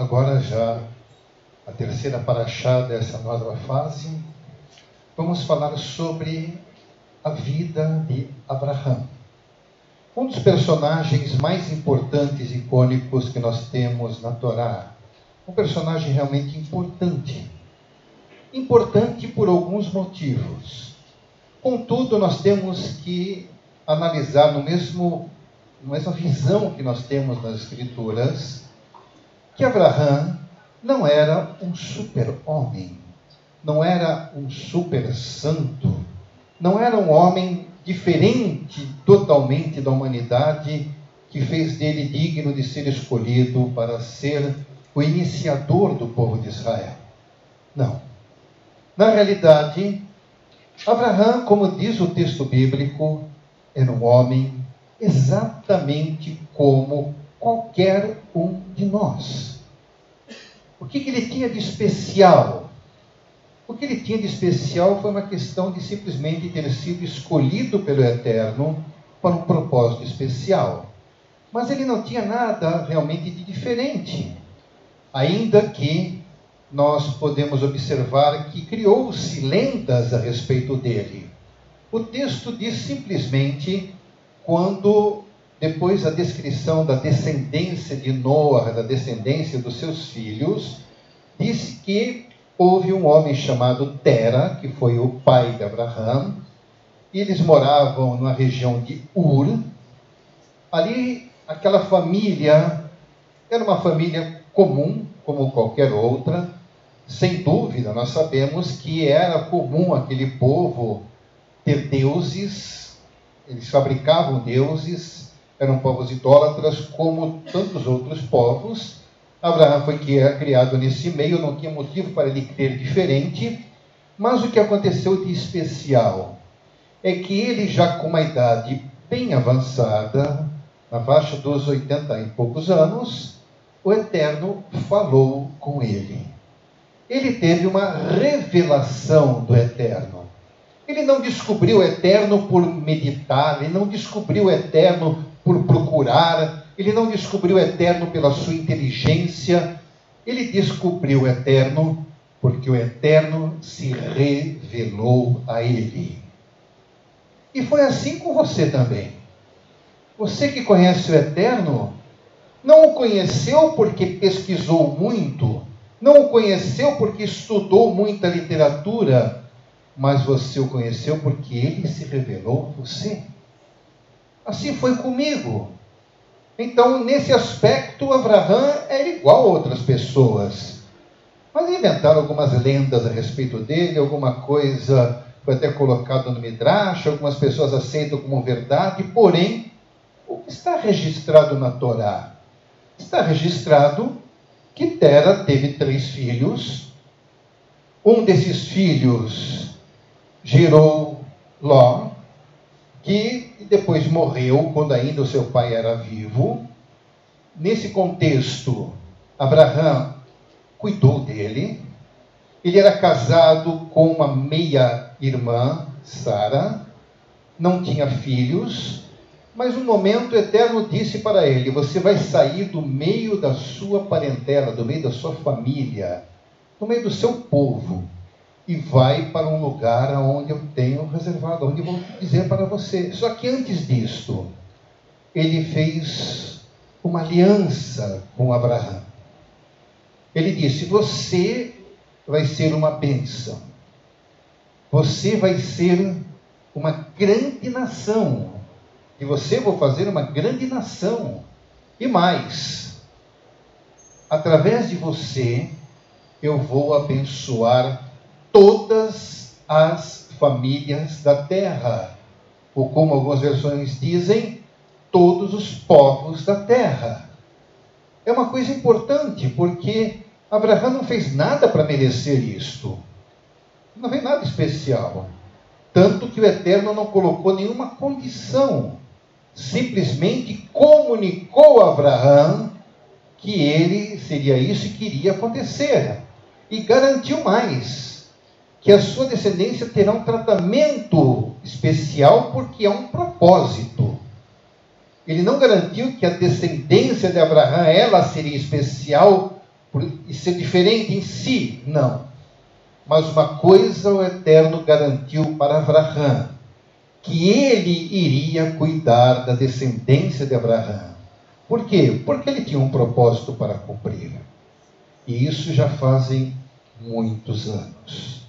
Agora já a terceira paraxá dessa nova fase, vamos falar sobre a vida de Abraão. Um dos personagens mais importantes e icônicos que nós temos na Torá. Um personagem realmente importante. Importante por alguns motivos. Contudo, nós temos que analisar na mesma visão que nós temos nas Escrituras, que Abraão não era um super-homem, não era um super-santo, não era um homem diferente totalmente da humanidade, que fez dele digno de ser escolhido para ser o iniciador do povo de Israel. Não. Na realidade, Abraão, como diz o texto bíblico, era um homem exatamente como qualquer um de nós. O que ele tinha de especial? O que ele tinha de especial foi uma questão de simplesmente ter sido escolhido pelo Eterno para um propósito especial. Mas ele não tinha nada realmente de diferente. Ainda que nós podemos observar que criou-se lendas a respeito dele. O texto diz simplesmente, quando, depois da descrição da descendência de Noé, da descendência dos seus filhos, diz que houve um homem chamado Tera, que foi o pai de Abraão, e eles moravam na região de Ur. Ali, aquela família era uma família comum, como qualquer outra. Sem dúvida, nós sabemos que era comum aquele povo ter deuses, eles fabricavam deuses, eram povos idólatras como tantos outros povos. Abraão foi criado nesse meio, não tinha motivo para ele crer diferente, mas o que aconteceu de especial é que ele, já com uma idade bem avançada, na faixa dos 80 e poucos anos, o Eterno falou com ele. Ele teve uma revelação do Eterno. Ele não descobriu o Eterno por meditar, ele não descobriu o Eterno por procurar, ele não descobriu o Eterno pela sua inteligência, ele descobriu o Eterno porque o Eterno se revelou a ele. E foi assim com você também. Você que conhece o Eterno, não o conheceu porque pesquisou muito, não o conheceu porque estudou muita literatura, mas você o conheceu porque ele se revelou a você. Assim foi comigo. Então, nesse aspecto, Abraão era igual a outras pessoas. Mas inventaram algumas lendas a respeito dele, alguma coisa foi até colocado no Midrash, algumas pessoas aceitam como verdade, porém, o que está registrado na Torá? Está registrado que Tera teve 3 filhos. Um desses filhos gerou Ló, que depois morreu quando ainda o seu pai era vivo. Nesse contexto, Abraão cuidou dele. Ele era casado com uma meia-irmã, Sara, não tinha filhos, mas um momento o Eterno disse para ele: você vai sair do meio da sua parentela, do meio da sua família, do meio do seu povo, e vai para um lugar onde eu tenho reservado, onde eu vou dizer para você. Só que antes disto, ele fez uma aliança com Abraão. Ele disse: você vai ser uma bênção, você vai ser uma grande nação, e você vou fazer uma grande nação, e mais, através de você, eu vou abençoar todas as famílias da terra, ou como algumas versões dizem, todos os povos da terra. É uma coisa importante, porque Abraão não fez nada para merecer isto. Não fez nada especial. Tanto que o Eterno não colocou nenhuma condição. Simplesmente comunicou a Abraão que ele seria isso e queria acontecer. E garantiu mais, que a sua descendência terá um tratamento especial porque é um propósito. Ele não garantiu que a descendência de Abraão, ela seria especial e ser diferente em si, não. Mas uma coisa o Eterno garantiu para Abraão, que ele iria cuidar da descendência de Abraão. Por quê? Porque ele tinha um propósito para cumprir. E isso já fazem muitos anos.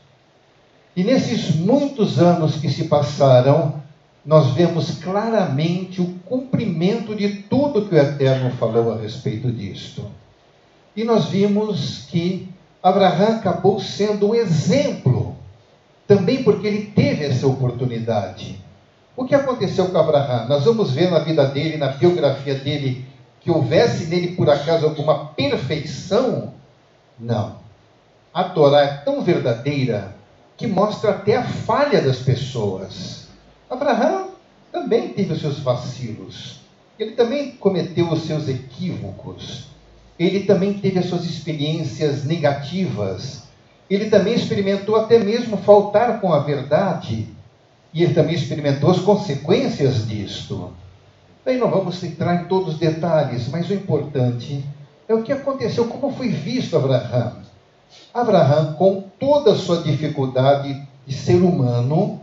E nesses muitos anos que se passaram, nós vemos claramente o cumprimento de tudo que o Eterno falou a respeito disto. E nós vimos que Abraão acabou sendo um exemplo, também porque ele teve essa oportunidade. O que aconteceu com Abraão? Nós vamos ver na vida dele, na biografia dele, que houvesse nele por acaso alguma perfeição? Não. A Torá é tão verdadeira que mostra até a falha das pessoas. Abraão também teve os seus vacilos. Ele também cometeu os seus equívocos. Ele também teve as suas experiências negativas. Ele também experimentou até mesmo faltar com a verdade. E ele também experimentou as consequências disto. Daí não vamos entrar em todos os detalhes, mas o importante é o que aconteceu, como foi visto Abraão. Abraão, com toda a sua dificuldade de ser humano,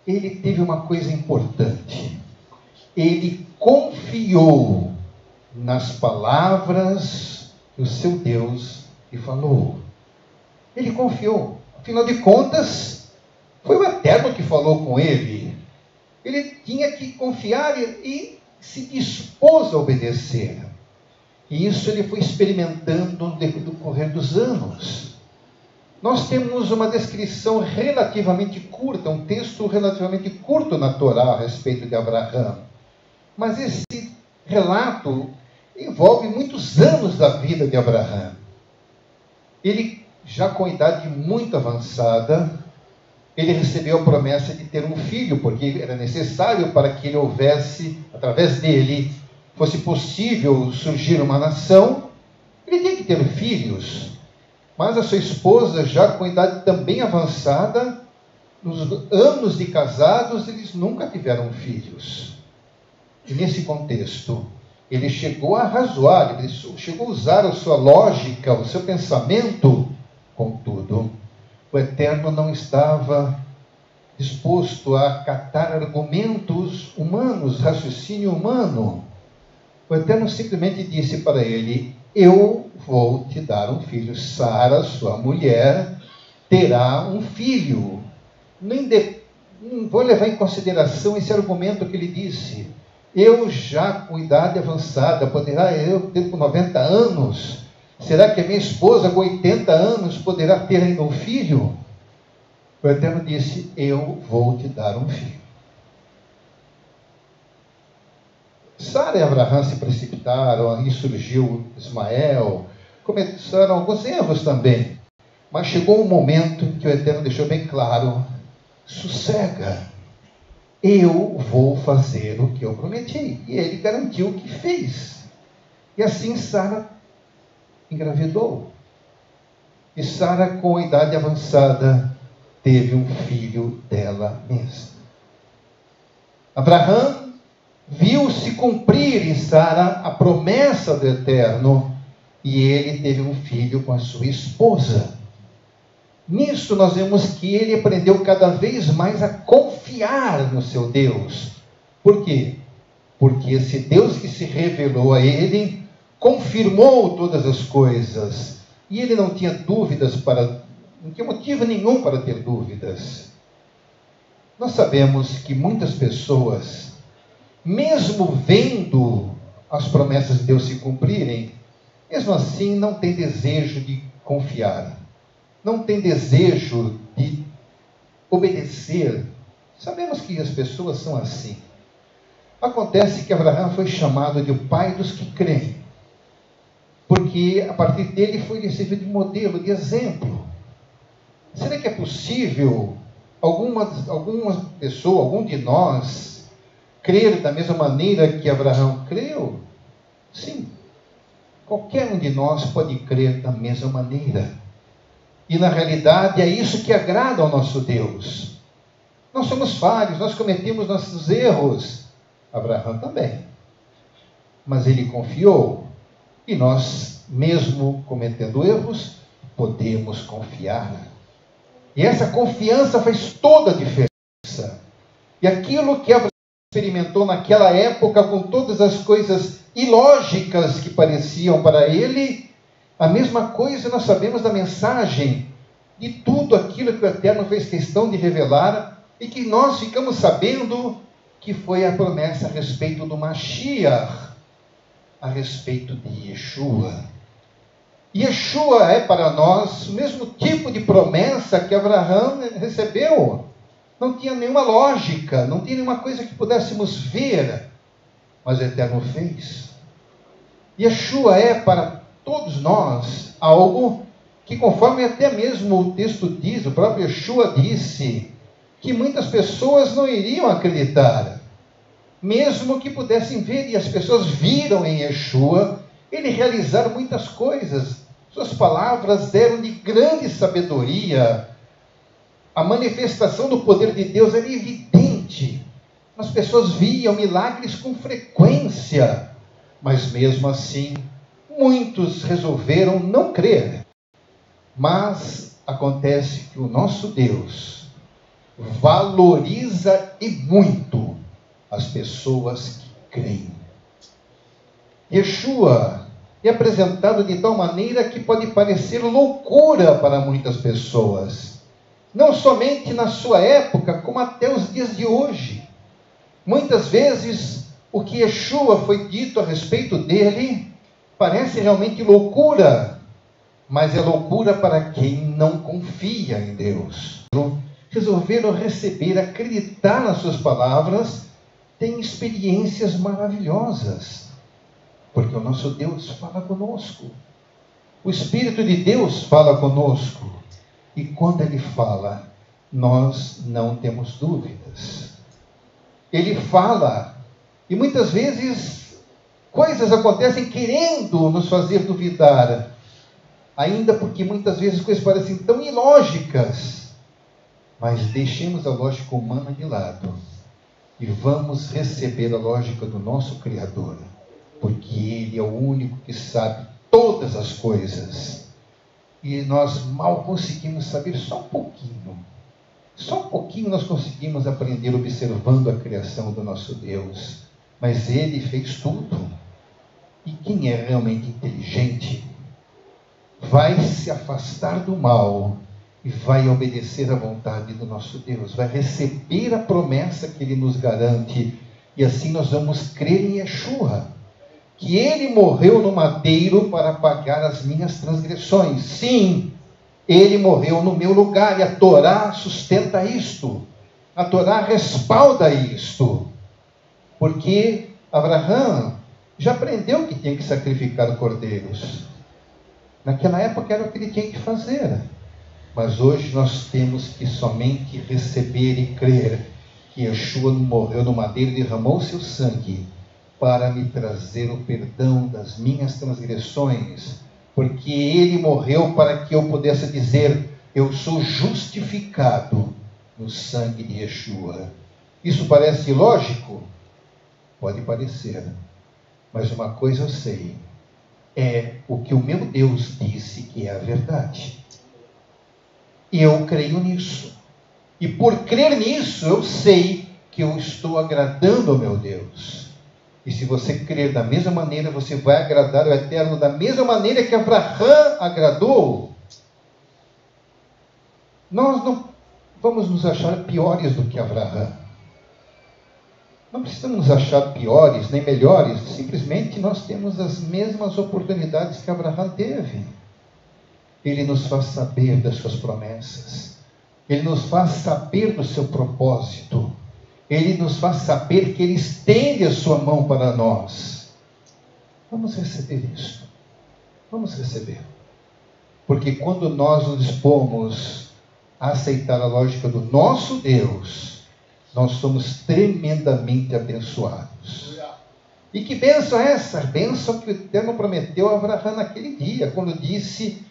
ele teve uma coisa importante. Ele confiou nas palavras que o seu Deus lhe falou. Ele confiou. Afinal de contas, foi o Eterno que falou com ele. Ele tinha que confiar e se dispôs a obedecer. E isso ele foi experimentando no decorrer dos anos. Nós temos uma descrição relativamente curta, um texto relativamente curto na Torá a respeito de Abraão. Mas esse relato envolve muitos anos da vida de Abraão. Ele, já com idade muito avançada, ele recebeu a promessa de ter um filho, porque era necessário para que ele houvesse, através dele, fosse possível surgir uma nação. Ele tinha que ter filhos. Mas a sua esposa, já com idade também avançada, nos anos de casados, eles nunca tiveram filhos. E nesse contexto, ele chegou a razoar, ele chegou a usar a sua lógica, o seu pensamento. Contudo, o Eterno não estava disposto a acatar argumentos humanos, raciocínio humano. O Eterno simplesmente disse para ele: eu vou te dar um filho. Sara, sua mulher, terá um filho. Não vou levar em consideração esse argumento que ele disse. Eu já com idade avançada, poderá eu ter com 90 anos? Será que a minha esposa com 80 anos poderá ter ainda um filho? O Eterno disse: eu vou te dar um filho. Sara e Abraão se precipitaram, aí surgiu Ismael, começaram alguns erros também. Mas chegou um momento que o Eterno deixou bem claro: sossega, eu vou fazer o que eu prometi. E ele garantiu que fez. E assim Sara engravidou. E Sara, com a idade avançada, teve um filho dela mesma. Abraão viu-se cumprir em Sara a promessa do Eterno, e ele teve um filho com a sua esposa. Nisso nós vemos que ele aprendeu cada vez mais a confiar no seu Deus. Por quê? Porque esse Deus que se revelou a ele confirmou todas as coisas, e ele não tinha dúvidas não tinha motivo nenhum para ter dúvidas. Nós sabemos que muitas pessoas, mesmo vendo as promessas de Deus se cumprirem, mesmo assim não tem desejo de confiar, não tem desejo de obedecer. Sabemos que as pessoas são assim. Acontece que Abraão foi chamado de o pai dos que creem, porque a partir dele foi recebido de modelo, de exemplo. Será que é possível alguma pessoa, algum de nós, crer da mesma maneira que Abraão creu? Sim. Qualquer um de nós pode crer da mesma maneira. E na realidade é isso que agrada ao nosso Deus. Nós somos falhos, nós cometemos nossos erros. Abraão também. Mas ele confiou. E nós, mesmo cometendo erros, podemos confiar. E essa confiança faz toda a diferença. E aquilo que Abraão experimentou naquela época, com todas as coisas ilógicas que pareciam para ele, a mesma coisa nós sabemos da mensagem, de tudo aquilo que o Eterno fez questão de revelar, e que nós ficamos sabendo que foi a promessa a respeito do Mashiach, a respeito de Yeshua. Yeshua é para nós o mesmo tipo de promessa que Abraão recebeu. Não tinha nenhuma lógica, não tinha nenhuma coisa que pudéssemos ver, mas o Eterno fez. Yeshua é para todos nós algo que, conforme até mesmo o texto diz, o próprio Yeshua disse, que muitas pessoas não iriam acreditar, mesmo que pudessem ver, e as pessoas viram em Yeshua ele realizar muitas coisas. Suas palavras eram de grande sabedoria. A manifestação do poder de Deus era evidente. As pessoas viam milagres com frequência, mas mesmo assim, muitos resolveram não crer. Mas acontece que o nosso Deus valoriza e muito as pessoas que creem. Yeshua é apresentado de tal maneira que pode parecer loucura para muitas pessoas. Não somente na sua época, como até os dias de hoje. Muitas vezes, o que Yeshua foi dito a respeito dele, parece realmente loucura, mas é loucura para quem não confia em Deus. Resolveram receber, acreditar nas suas palavras, têm experiências maravilhosas, porque o nosso Deus fala conosco. O Espírito de Deus fala conosco. E quando Ele fala, nós não temos dúvidas. Ele fala, e muitas vezes coisas acontecem querendo nos fazer duvidar, ainda porque muitas vezes coisas parecem tão ilógicas, mas deixemos a lógica humana de lado e vamos receber a lógica do nosso Criador, porque Ele é o único que sabe todas as coisas. E nós mal conseguimos saber só um pouquinho. Só um pouquinho nós conseguimos aprender observando a criação do nosso Deus. Mas Ele fez tudo. E quem é realmente inteligente vai se afastar do mal e vai obedecer à vontade do nosso Deus. Vai receber a promessa que Ele nos garante. E assim nós vamos crer em Yeshua, que Ele morreu no madeiro para pagar as minhas transgressões. Sim, Ele morreu no meu lugar, e a Torá sustenta isto. A Torá respalda isto. Porque Abraão já aprendeu que tinha que sacrificar cordeiros. Naquela época era o que ele tinha que fazer. Mas hoje nós temos que somente receber e crer que Yeshua morreu no madeiro e derramou seu sangue para me trazer o perdão das minhas transgressões, porque Ele morreu para que eu pudesse dizer, eu sou justificado no sangue de Yeshua. Isso parece ilógico? Pode parecer, mas uma coisa eu sei, é o que o meu Deus disse que é a verdade. E eu creio nisso, e por crer nisso eu sei que eu estou agradando ao meu Deus. E se você crer da mesma maneira, você vai agradar o Eterno da mesma maneira que Abraão agradou. Nós não vamos nos achar piores do que Abraão. Não precisamos nos achar piores nem melhores. Simplesmente nós temos as mesmas oportunidades que Abraão teve. Ele nos faz saber das suas promessas. Ele nos faz saber do seu propósito. Ele nos faz saber que Ele estende a sua mão para nós. Vamos receber isso. Vamos receber. Porque quando nós nos dispomos a aceitar a lógica do nosso Deus, nós somos tremendamente abençoados. E que bênção é essa? A bênção que o Eterno prometeu a Abraão naquele dia, quando disse,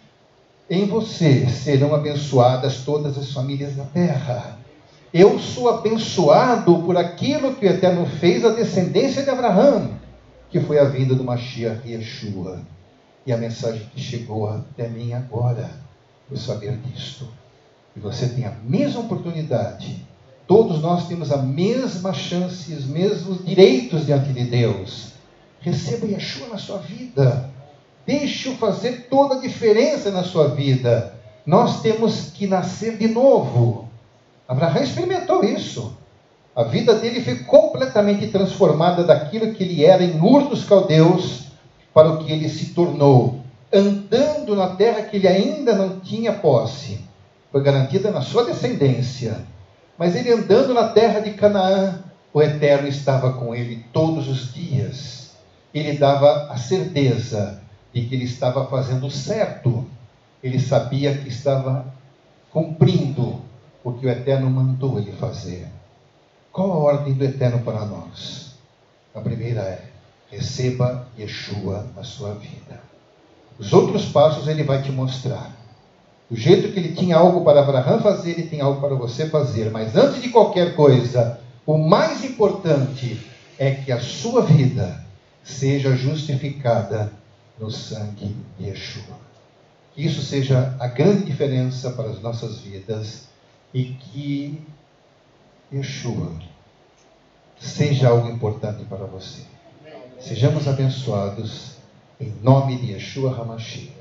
em você serão abençoadas todas as famílias da terra. Eu sou abençoado por aquilo que o Eterno fez à descendência de Abraão, que foi a vinda do Mashiach Yeshua. E a mensagem que chegou até mim agora, por saber disto. E você tem a mesma oportunidade. Todos nós temos a mesma chance, os mesmos direitos diante de Deus. Receba Yeshua na sua vida. Deixe-o fazer toda a diferença na sua vida. Nós temos que nascer de novo. Abraão experimentou isso. A vida dele foi completamente transformada daquilo que ele era em Ur dos Caldeus para o que ele se tornou, andando na terra que ele ainda não tinha posse. Foi garantida na sua descendência. Mas ele andando na terra de Canaã, o Eterno estava com ele todos os dias. Ele dava a certeza de que ele estava fazendo certo. Ele sabia que estava cumprindo o que o Eterno mandou ele fazer. Qual a ordem do Eterno para nós? A primeira é: receba Yeshua na sua vida. Os outros passos ele vai te mostrar. Do jeito que ele tinha algo para Abraão fazer, ele tem algo para você fazer. Mas antes de qualquer coisa, o mais importante é que a sua vida seja justificada no sangue de Yeshua. Que isso seja a grande diferença para as nossas vidas e que Yeshua seja algo importante para você. Sejamos abençoados em nome de Yeshua HaMashiach.